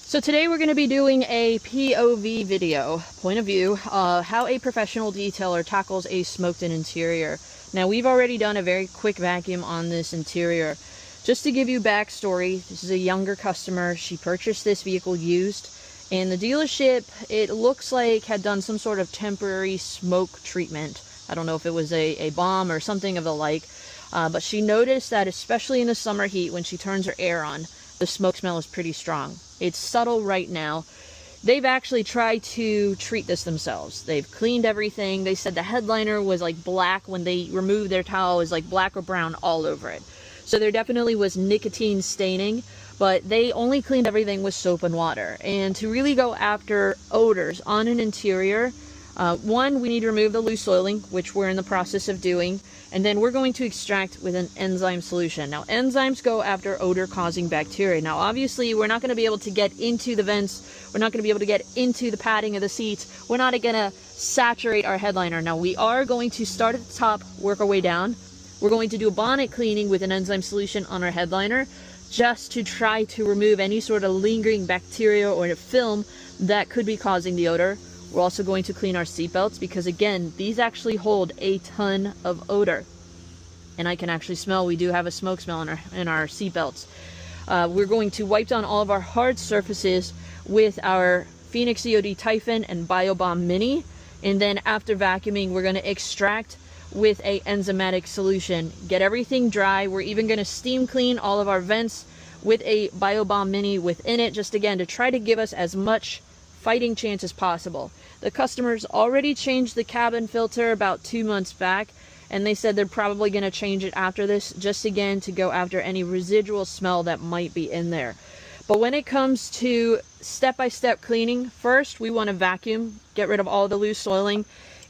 So today we're going to be doing a POV video, point of view, how a professional detailer tackles a smoked-in interior. Now we've already done a very quick vacuum on this interior. Just to give you backstory, this is a younger customer. She purchased this vehicle used, and the dealership, it looks like, had done some sort of temporary smoke treatment. I don't know if it was a bomb or something of the like, but she noticed that especially in the summer heat when she turns her air on, the smoke smell is pretty strong. It's subtle right now. They've actually tried to treat this themselves. They've cleaned everything. They said the headliner was like black when they removed their towel. It was like black or brown all over it. So there definitely was nicotine staining, but they only cleaned everything with soap and water. And to really go after odors on an interior, one, we need to remove the loose oiling, which we're in the process of doing, and then we're going to extract with an enzyme solution. Now, enzymes go after odor-causing bacteria. Now, obviously, we're not going to be able to get into the vents. We're not going to be able to get into the padding of the seats. We're not going to saturate our headliner. Now, we are going to start at the top, work our way down. We're going to do a bonnet cleaning with an enzyme solution on our headliner, just to try to remove any sort of lingering bacteria or film that could be causing the odor. We're also going to clean our seatbelts because, again, these actually hold a ton of odor. And I can actually smell, we do have a smoke smell in our seatbelts. We're going to wipe down all of our hard surfaces with our Phoenix EOD Typhon and BioBomb Mini. And then after vacuuming, we're going to extract with a enzymatic solution. Get everything dry. We're even going to steam clean all of our vents with a BioBomb Mini within it, just again to try to give us as much fighting chance as possible. The customers already changed the cabin filter about 2 months back, and they said they're probably going to change it after this, just again to go after any residual smell that might be in there. But when it comes to step-by-step cleaning, first we want to vacuum, get rid of all the loose oiling.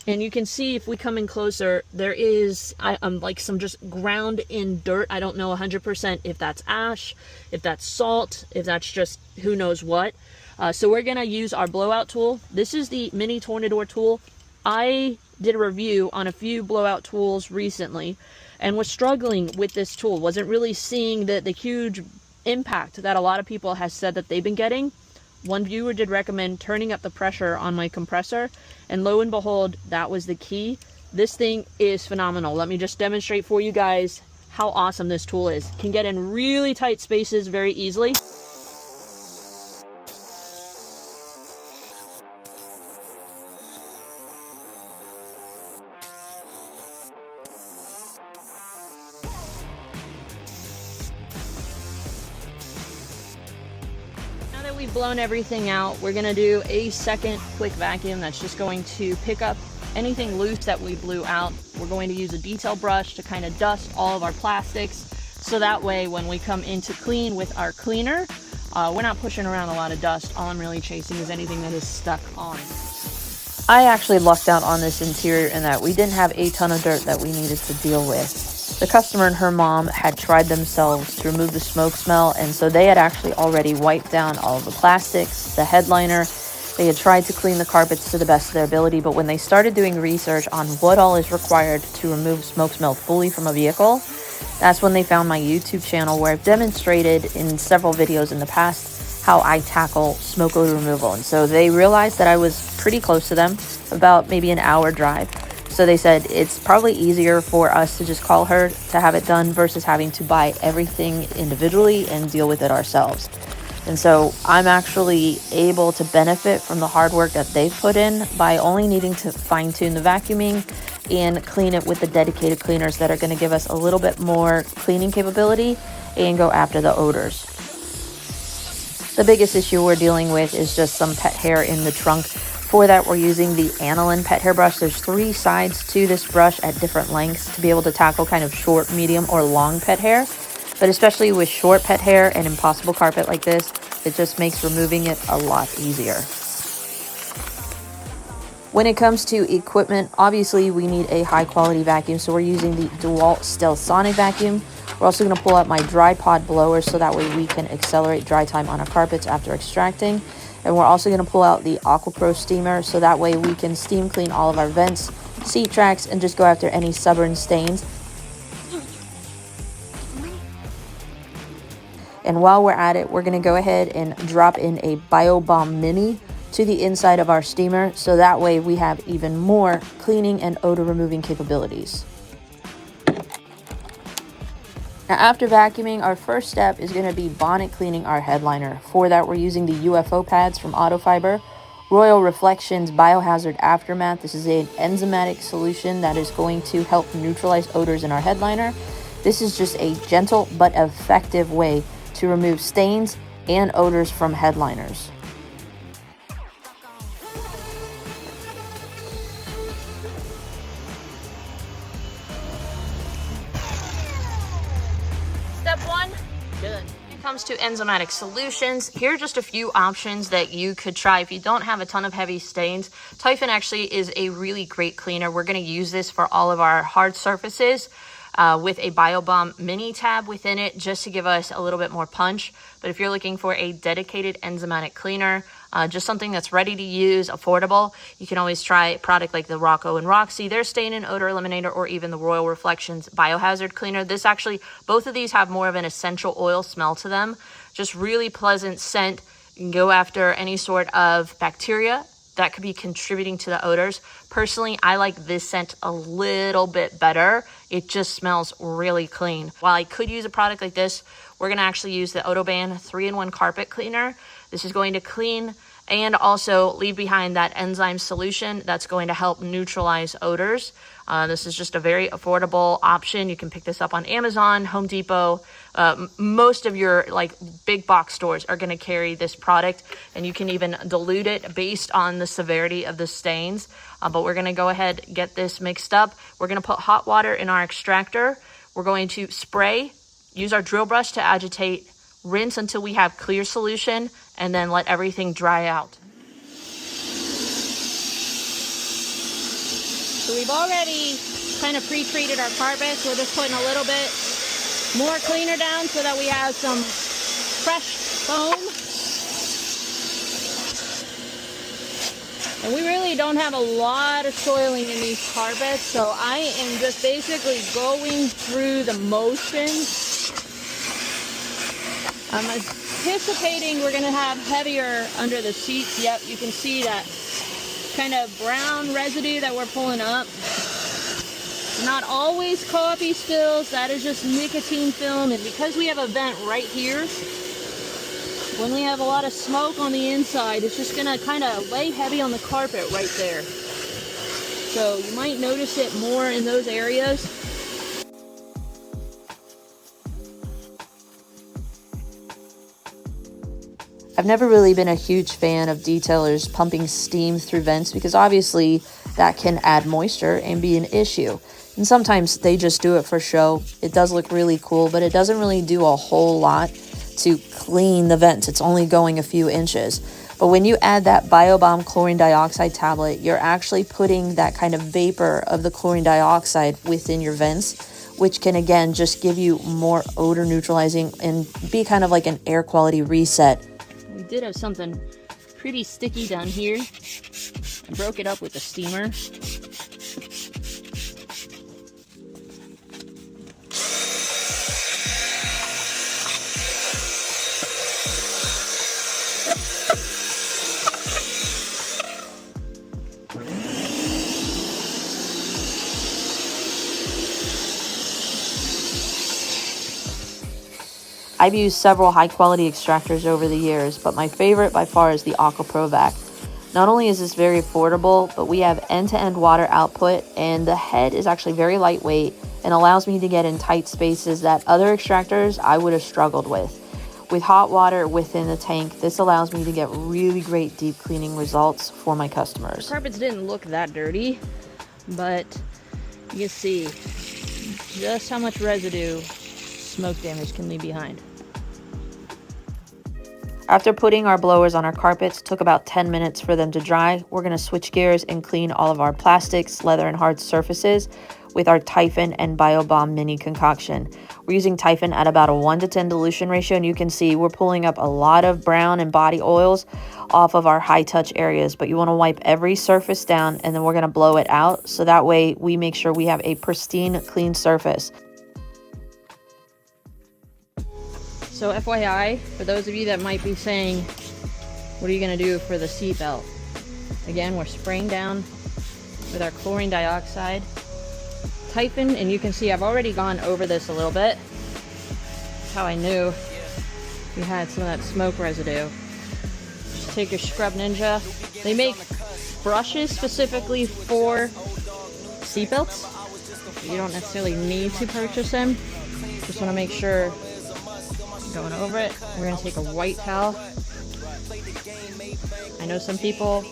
And you can see if we come in closer, there is like some just ground in dirt. I don't know 100% if that's ash, if that's salt, if that's just who knows what. So we're going to use our blowout tool. This is the mini Tornador tool. I did a review on a few blowout tools recently and was struggling with this tool. Wasn't really seeing the huge impact that a lot of people have said that they've been getting. One viewer did recommend turning up the pressure on my compressor, and lo and behold, that was the key. This thing is phenomenal. Let me just demonstrate for you guys how awesome this tool is. Can get in really tight spaces very easily. We've blown everything out. We're going to do a second quick vacuum that's just going to pick up anything loose that we blew out. We're going to use a detail brush to kind of dust all of our plastics, so that way when we come in to clean with our cleaner, we're not pushing around a lot of dust. All I'm really chasing is anything that is stuck on. I actually lucked out on this interior in that we didn't have a ton of dirt that we needed to deal with. The customer and her mom had tried themselves to remove the smoke smell, and so they had actually already wiped down all of the plastics, the headliner. They had tried to clean the carpets to the best of their ability, but when they started doing research on what all is required to remove smoke smell fully from a vehicle, that's when they found my YouTube channel, where I've demonstrated in several videos in the past how I tackle smoke odor removal. And so they realized that I was pretty close to them, about maybe an hour drive. So they said it's probably easier for us to just call her to have it done versus having to buy everything individually and deal with it ourselves. And so I'm actually able to benefit from the hard work that they've put in by only needing to fine-tune the vacuuming and clean it with the dedicated cleaners that are going to give us a little bit more cleaning capability and go after the odors. The biggest issue we're dealing with is just some pet hair in the trunk. For that, we're using the aniline pet hair brush. There's 3 sides to this brush at different lengths to be able to tackle kind of short, medium, or long pet hair. But especially with short pet hair and impossible carpet like this, it just makes removing it a lot easier. When it comes to equipment, obviously we need a high quality vacuum, so we're using the DeWalt Stealth Sonic vacuum. We're also going to pull out my dry pod blower so that way we can accelerate dry time on our carpets after extracting. And we're also going to pull out the AquaPro steamer so that way we can steam clean all of our vents, seat tracks, and just go after any stubborn stains. And while we're at it, we're going to go ahead and drop in a Bio Bomb Mini to the inside of our steamer, so that way we have even more cleaning and odor removing capabilities. Now, after vacuuming, our first step is going to be bonnet cleaning our headliner. For that, we're using the UFO pads from Autofiber, Royal Reflections Biohazard Aftermath. This is an enzymatic solution that is going to help neutralize odors in our headliner. This is just a gentle but effective way to remove stains and odors from headliners. Step one, done. When it comes to enzymatic solutions, here are just a few options that you could try if you don't have a ton of heavy stains. Typhon actually is a really great cleaner. We're going to use this for all of our hard surfaces with a Bio Bomb Mini tab within it, just to give us a little bit more punch. But if you're looking for a dedicated enzymatic cleaner, just something that's ready to use, affordable, you can always try a product like the Rocco and Roxy, their stain and odor eliminator, or even the Royal Reflections Biohazard Cleaner. This actually, both of these have more of an essential oil smell to them. Just really pleasant scent. You can go after any sort of bacteria that could be contributing to the odors. Personally, I like this scent a little bit better. It just smells really clean. While I could use a product like this, we're gonna actually use the Odoban 3-in-1 carpet cleaner. This is going to clean and also leave behind that enzyme solution that's going to help neutralize odors. This is just a very affordable option. You can pick this up on Amazon, Home Depot. Most of your big box stores are going to carry this product, and you can even dilute it based on the severity of the stains. But we're going to go ahead, get this mixed up. We're going to put hot water in our extractor. We're going to spray, use our drill brush to agitate, rinse until we have clear solution, and then let everything dry out. So we've already kind of pre-treated our carpets. We're just putting a little bit more cleaner down so that we have some fresh foam. And we really don't have a lot of soiling in these carpets, so I am just basically going through the motions. I'm anticipating we're going to have heavier under the seats. Yep, you can see that kind of brown residue that we're pulling up. Not always coffee spills, that is just nicotine film. And because we have a vent right here, when we have a lot of smoke on the inside, it's just gonna kind of lay heavy on the carpet right there. So you might notice it more in those areas. I've never really been a huge fan of detailers pumping steam through vents because obviously that can add moisture and be an issue. And sometimes they just do it for show. It does look really cool, but it doesn't really do a whole lot to clean the vents. It's only going a few inches. But when you add that BioBomb chlorine dioxide tablet, you're actually putting that kind of vapor of the chlorine dioxide within your vents, which can again just give you more odor neutralizing and be kind of like an air quality reset. We did have something pretty sticky down here. I broke it up with the steamer. I've used several high-quality extractors over the years, but my favorite by far is the AquaProvac. Not only is this very affordable, but we have end-to-end water output, and the head is actually very lightweight and allows me to get in tight spaces that other extractors I would have struggled with. With hot water within the tank, this allows me to get really great deep cleaning results for my customers. The carpets didn't look that dirty, but you can see just how much residue smoke damage can leave behind. After putting our blowers on our carpets, it took about 10 minutes for them to dry. We're going to switch gears and clean all of our plastics, leather, and hard surfaces with our Typhon and BioBomb mini concoction. We're using Typhon at about a 1:10 dilution ratio, and you can see we're pulling up a lot of brown and body oils off of our high touch areas, but you want to wipe every surface down and then we're going to blow it out so that way we make sure we have a pristine, clean surface. So FYI, for those of you that might be saying, what are you gonna do for the seat belt? Again, we're spraying down with our chlorine dioxide. Typhon, and you can see I've already gone over this a little bit. That's how I knew we had some of that smoke residue. Just take your Scrub Ninja. They make brushes specifically for seatbelts. You don't necessarily need to purchase them. Just want to make sure going over it. We're going to take a white towel. I know some people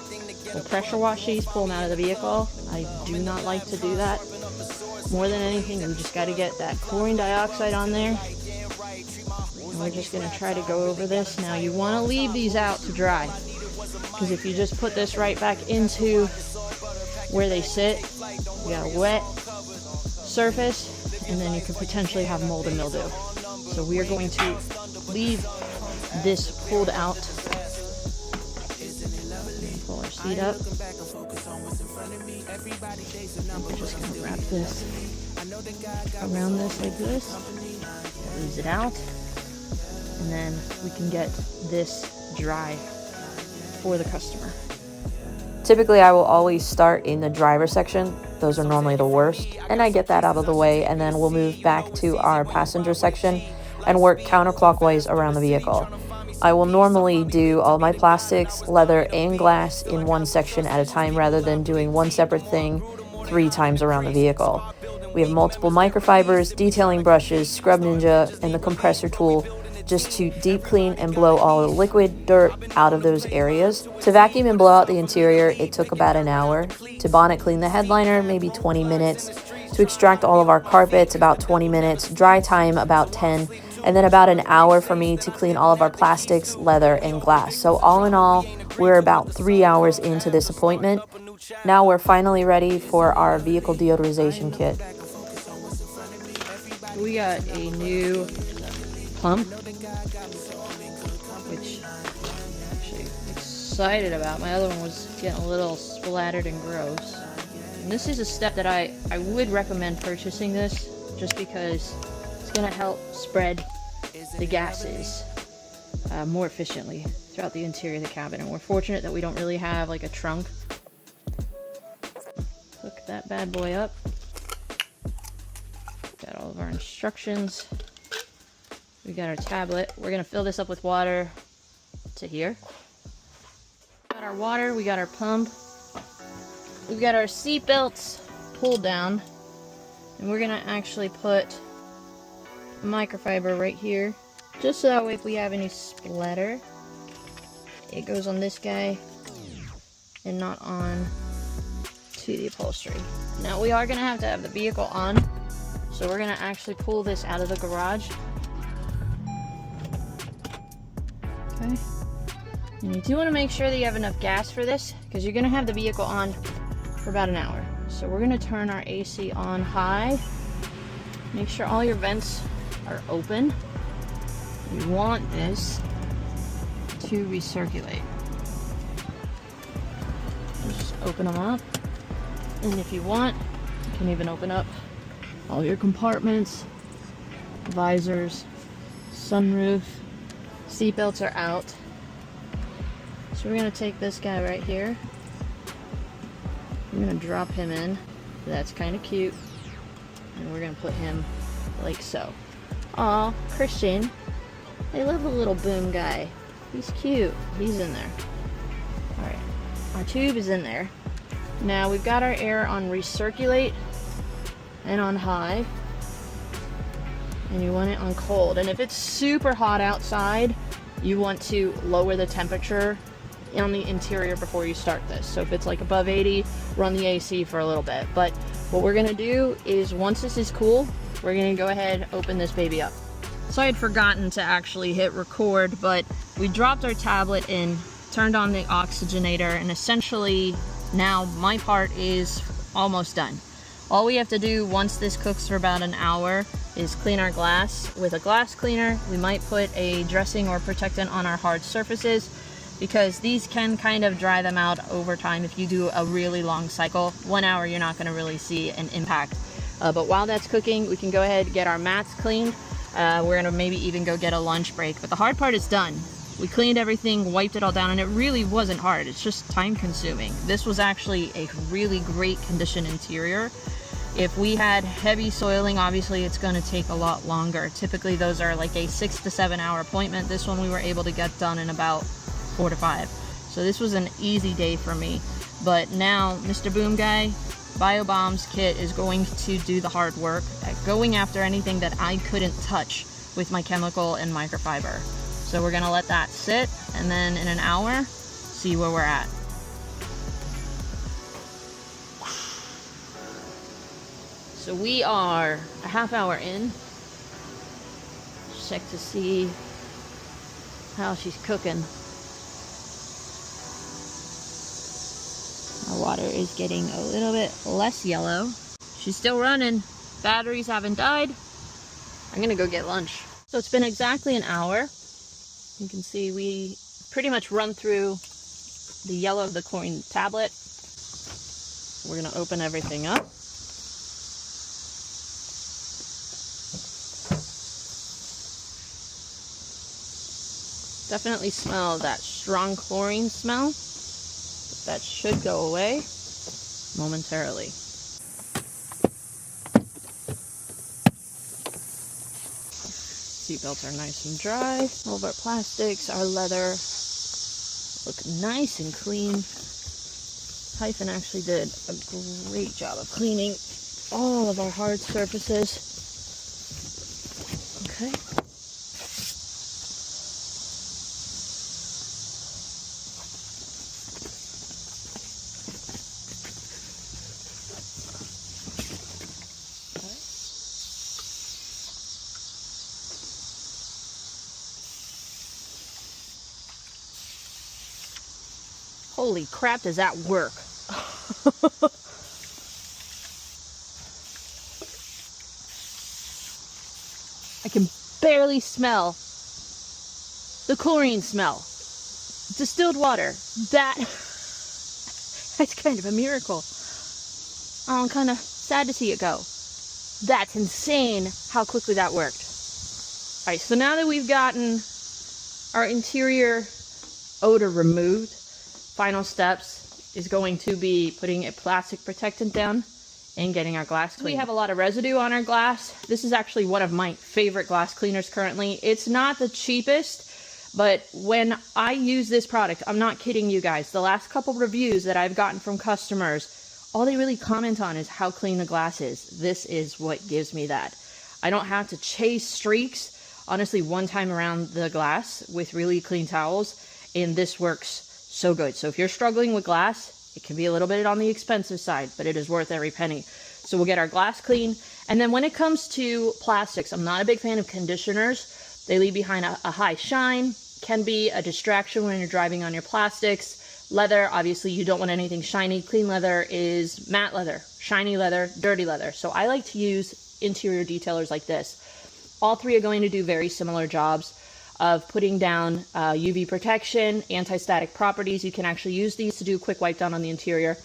will pressure wash these, pull them out of the vehicle. I do not like to do that. More than anything, we just got to get that chlorine dioxide on there. And we're just going to try to go over this. Now you want to leave these out to dry, because if you just put this right back into where they sit, you got a wet surface, and then you could potentially have mold and mildew. So we are going to leave this pulled out. Pull our seat up. We're just going to wrap this around this like this. Lose it out. And then we can get this dry for the customer. Typically, I will always start in the driver section. Those are normally the worst. And I get that out of the way, and then we'll move back to our passenger section and work counterclockwise around the vehicle. I will normally do all my plastics, leather, and glass in one section at a time rather than doing one separate thing 3 times around the vehicle. We have multiple microfibers, detailing brushes, Scrub Ninja, and the compressor tool just to deep clean and blow all the liquid dirt out of those areas. To vacuum and blow out the interior, it took about an hour. To bonnet clean the headliner, maybe 20 minutes. To extract all of our carpets, about 20 minutes. Dry time, about 10. And then about an hour for me to clean all of our plastics, leather, and glass. So all in all, we're about 3 hours into this appointment. Now we're finally ready for our vehicle deodorization kit. We got a new pump, which I'm actually excited about. My other one was getting a little splattered and gross. And this is a step that I would recommend purchasing this, just because it's going to help spread the gases more efficiently throughout the interior of the cabin. And we're fortunate that we don't really have like a trunk. Hook that bad boy up. Got all of our instructions. We got our tablet. We're gonna fill this up with water to here. Got our water, we got our pump. We've got our seat belts pulled down. And we're gonna actually put microfiber right here. Just so that way if we have any splatter, it goes on this guy and not on to the upholstery. Now we are gonna have to have the vehicle on. So we're gonna actually pull this out of the garage. Okay. And you do want to make sure that you have enough gas for this, because you're going to have the vehicle on for about an hour. So we're going to turn our AC on high. Make sure all your vents are open. You want this to recirculate. Just open them up. And if you want, you can even open up all your compartments, visors, sunroof. Seatbelts are out. So we're going to take this guy right here. I'm going to drop him in. That's kind of cute. And we're going to put him like so. Aw, Christian. I love the little boom guy. He's cute. He's in there. Alright. Our tube is in there. Now we've got our air on recirculate and on high. And you want it on cold. And if it's super hot outside, you want to lower the temperature on the interior before you start this. So if it's like above 80, run the AC for a little bit. But what we're gonna do is, once this is cool, we're gonna go ahead and open this baby up. So I had forgotten to actually hit record, but we dropped our tablet in, turned on the oxygenator, and essentially now my part is almost done. All we have to do once this cooks for about an hour is clean our glass with a glass cleaner. We might put a dressing or protectant on our hard surfaces, because these can kind of dry them out over time. If you do a really long cycle, 1 hour, you're not going to really see an impact. But while that's cooking, we can go ahead and get our mats cleaned. We're gonna maybe even go get a lunch break, but the hard part is done. We cleaned everything, wiped it all down, and it really wasn't hard. It's just time consuming. This was actually a really great condition interior. If we had heavy soiling, obviously it's going to take a lot longer. Typically those are like a 6 to 7 hour appointment. This one we were able to get done in about 4 to 5. So this was an easy day for me. But now Mr. Boom Guy BioBomb's kit is going to do the hard work at going after anything that I couldn't touch with my chemical and microfiber. So we're going to let that sit, and then in an hour see where we're at. So we are a half hour in. Check to see how she's cooking. Our water is getting a little bit less yellow. She's still running. Batteries haven't died. I'm gonna go get lunch. So it's been exactly an hour. You can see we pretty much run through the yellow of the chlorine tablet. We're gonna open everything up. Definitely smell that strong chlorine smell, but that should go away momentarily. Seatbelts are nice and dry. All of our plastics, our leather look nice and clean. Hyphen actually did a great job of cleaning all of our hard surfaces. Okay. Holy crap, does that work? I can barely smell the chlorine smell. Distilled water. That's kind of a miracle. I'm kind of sad to see it go. That's insane how quickly that worked. Alright, so now that we've gotten our interior odor removed, final steps is going to be putting a plastic protectant down and getting our glass clean. We have a lot of residue on our glass. This is actually one of my favorite glass cleaners currently. It's not the cheapest, but when I use this product, I'm not kidding you guys, the last couple reviews that I've gotten from customers, all they really comment on is how clean the glass is. This is what gives me that. I don't have to chase streaks, honestly, one time around the glass with really clean towels, and this works so good. So if you're struggling with glass, it can be a little bit on the expensive side, but it is worth every penny. So we'll get our glass clean. And then when it comes to plastics, I'm not a big fan of conditioners. They leave behind a high shine, can be a distraction when you're driving on your plastics. Leather, obviously you don't want anything shiny. Clean leather is matte leather, shiny leather, dirty leather. So I like to use interior detailers like this. All three are going to do very similar jobs of putting down UV protection, anti-static properties. You can actually use these to do a quick wipe down on the interior.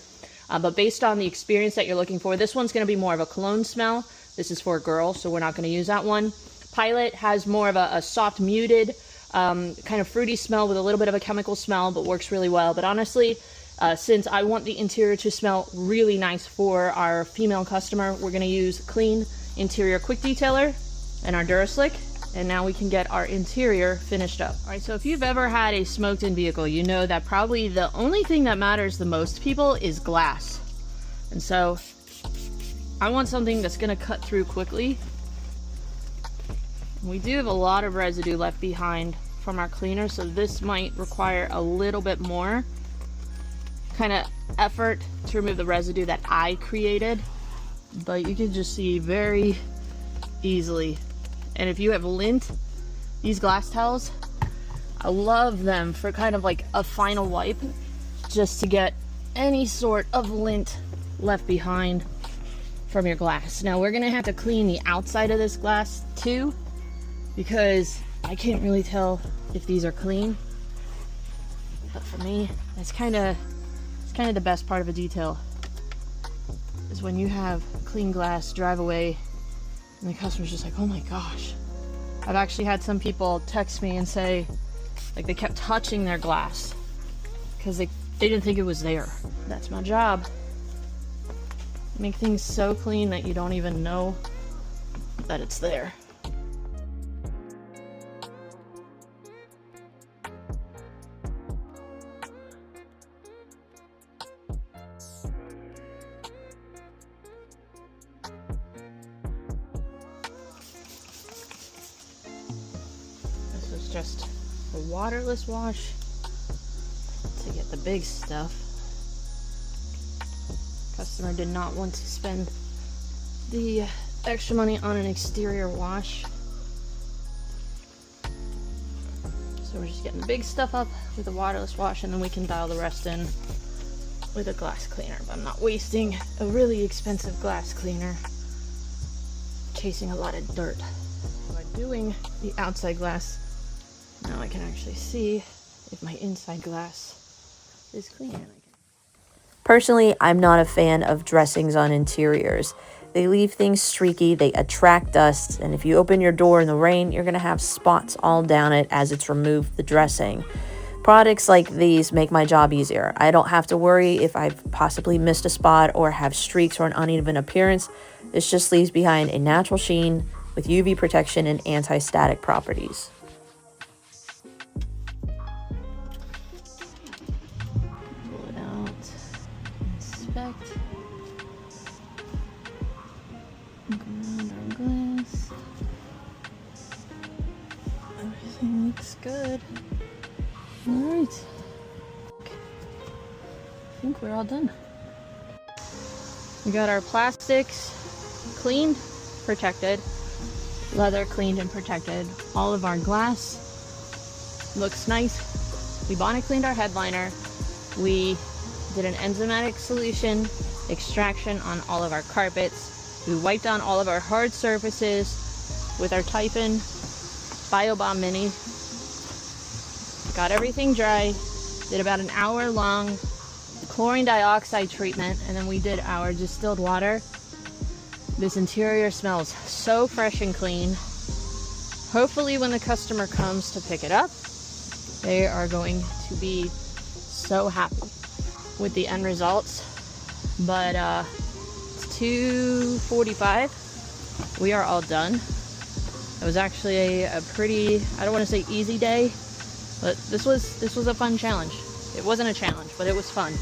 But based on the experience that you're looking for, this one's going to be more of a cologne smell. This is for a girl, so we're not going to use that one. Pilot has more of a soft, muted, kind of fruity smell with a little bit of a chemical smell, but works really well. But honestly, since I want the interior to smell really nice for our female customer, we're going to use Clean Interior Quick Detailer and our Duraslick. And now we can get our interior finished up. All right, so if you've ever had a smoked-in vehicle, you know that probably the only thing that matters the most to people is glass. And so I want something that's gonna cut through quickly. We do have a lot of residue left behind from our cleaner, so this might require a little bit more kind of effort to remove the residue that I created. But you can just see very easily. And if you have lint, these glass towels, I love them for kind of like a final wipe, just to get any sort of lint left behind from your glass. Now we're gonna have to clean the outside of this glass too, because I can't really tell if these are clean. But for me, it's kind of the best part of a detail, is when you have clean glass, drive away, and the customer's just like, oh my gosh, I've actually had some people text me and say, like, they kept touching their glass because they didn't think it was there. That's my job. Make things so clean that you don't even know that it's there. This is just a waterless wash to get the big stuff. Customer did not want to spend the extra money on an exterior wash. So we're just getting the big stuff up with a waterless wash, and then we can dial the rest in with a glass cleaner. But I'm not wasting a really expensive glass cleaner chasing a lot of dirt. By doing the outside glass, now I can actually see if my inside glass is clean. Personally, I'm not a fan of dressings on interiors. They leave things streaky, they attract dust, and if you open your door in the rain, you're going to have spots all down it as it's removed the dressing. Products like these make my job easier. I don't have to worry if I've possibly missed a spot or have streaks or an uneven appearance. This just leaves behind a natural sheen with UV protection and anti-static properties. Look around our glass. Everything looks good. Alright. I think we're all done. We got our plastics cleaned, protected. Leather cleaned and protected. All of our glass looks nice. We bonnet cleaned our headliner. We did an enzymatic solution extraction on all of our carpets. We wiped down all of our hard surfaces with our Typhon BioBomb Mini. Got everything dry. Did about an hour long chlorine dioxide treatment, and then we did our distilled water. This interior smells so fresh and clean. Hopefully when the customer comes to pick it up, they are going to be so happy with the end results. But it's 2:45. We are all done. It was actually a pretty, I don't want to say easy day, but this was a fun challenge. It wasn't a challenge, but it was fun.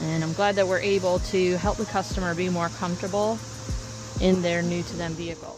And I'm glad that we're able to help the customer be more comfortable in their new to them vehicle.